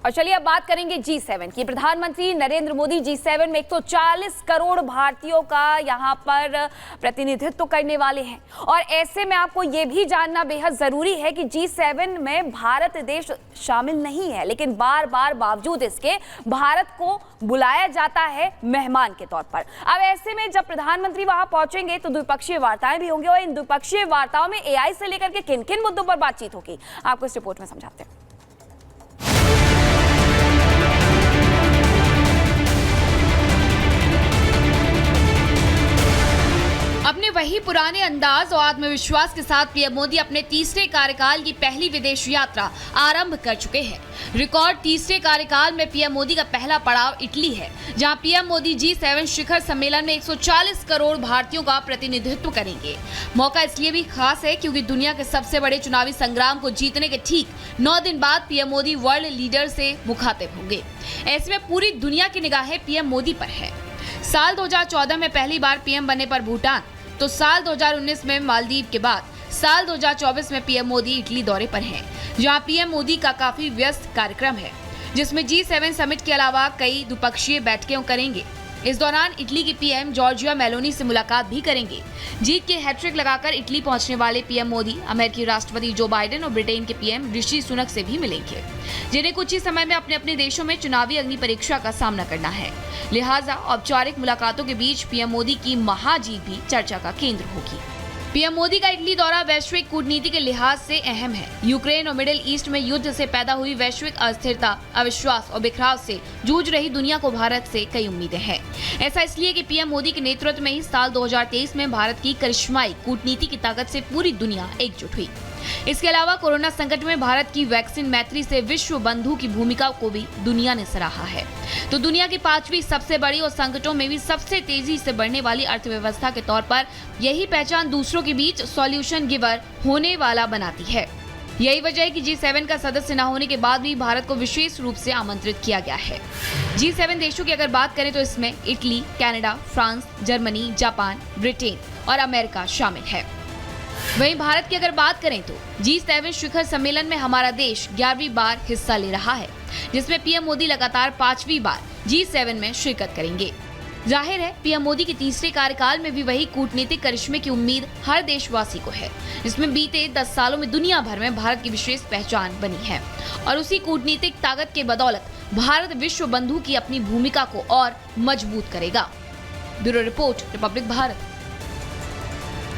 और चलिए अब बात करेंगे G7 की। प्रधानमंत्री नरेंद्र मोदी G7 में 140 करोड़ भारतीयों का यहां पर प्रतिनिधित्व करने वाले हैं। और ऐसे में आपको ये भी जानना बेहद जरूरी है कि G7 में भारत देश शामिल नहीं है, लेकिन बार बार बावजूद इसके भारत को बुलाया जाता है मेहमान के तौर पर। अब ऐसे में जब प्रधानमंत्री वहां पहुंचेंगे तो द्विपक्षीय वार्ताएं भी होंगी, और इन द्विपक्षीय वार्ताओं में AI से लेकर के किन किन मुद्दों पर बातचीत होगी, आपको इस रिपोर्ट में समझाते हैं। अपने वही पुराने अंदाज और आत्मविश्वास के साथ पीएम मोदी अपने तीसरे कार्यकाल की पहली विदेश यात्रा आरंभ कर चुके हैं। रिकॉर्ड तीसरे कार्यकाल में पीएम मोदी का पहला पड़ाव इटली है, जहां पीएम मोदी G7 शिखर सम्मेलन में 140 करोड़ भारतीयों का प्रतिनिधित्व करेंगे। मौका इसलिए भी खास है क्योंकि दुनिया के सबसे बड़े चुनावी संग्राम को जीतने के ठीक 9 दिन बाद पीएम मोदी वर्ल्ड लीडर से मुखातिब होंगे। ऐसे में पूरी दुनिया की निगाहें पीएम मोदी पर है। साल 2014 में पहली बार पीएम बनने पर भूटान, तो साल 2019 में मालदीव के बाद साल 2024 में पीएम मोदी इटली दौरे पर हैं, जहां पीएम मोदी का काफी व्यस्त कार्यक्रम है, जिसमें G7 समिट के अलावा कई द्विपक्षीय बैठकें करेंगे। इस दौरान इटली की पीएम जॉर्जिया मेलोनी से मुलाकात भी करेंगे। जीत के हैट्रिक लगाकर इटली पहुंचने वाले पीएम मोदी अमेरिकी राष्ट्रपति जो बाइडेन और ब्रिटेन के पीएम ऋषि सुनक से भी मिलेंगे, जिन्हें कुछ ही समय में अपने अपने देशों में चुनावी अग्नि परीक्षा का सामना करना है। लिहाजा औपचारिक मुलाकातों के बीच पीएम मोदी की महाजीत भी चर्चा का केंद्र होगी। पीएम मोदी का इटली दौरा वैश्विक कूटनीति के लिहाज से अहम है। यूक्रेन और मिडिल ईस्ट में युद्ध से पैदा हुई वैश्विक अस्थिरता, अविश्वास और बिखराव से जूझ रही दुनिया को भारत से कई उम्मीदें हैं। ऐसा इसलिए कि पीएम मोदी के नेतृत्व में ही साल 2023 में भारत की करिश्माई कूटनीति की ताकत से पूरी दुनिया एकजुट हुई। इसके अलावा कोरोना संकट में भारत की वैक्सीन मैत्री से विश्व बंधु की भूमिका को भी दुनिया ने सराहा है। तो दुनिया की 5वीं सबसे बड़ी और संकटों में भी सबसे तेजी से बढ़ने वाली अर्थव्यवस्था के तौर पर यही पहचान दूसरों के बीच सॉल्यूशन गिवर होने वाला बनाती है। यही वजह है कि G7 का सदस्य न होने के बाद भी भारत को विशेष रूप से आमंत्रित किया गया है। G7 देशों की अगर बात करें तो इसमें Italy, Canada, France, Germany, Japan, Britain और अमेरिका शामिल है। वहीं भारत की अगर बात करें तो G7 शिखर सम्मेलन में हमारा देश 11वीं बार हिस्सा ले रहा है, जिसमें पीएम मोदी लगातार 5वीं बार G7 में शिरकत करेंगे। जाहिर है पीएम मोदी के तीसरे कार्यकाल में भी वही कूटनीतिक करिश्मे की उम्मीद हर देशवासी को है, जिसमें बीते 10 सालों में दुनिया भर में भारत की विशेष पहचान बनी है। और उसी कूटनीतिक ताकत के बदौलत भारत विश्व बंधु की अपनी भूमिका को और मजबूत करेगा। Bureau report, Republic Bharat.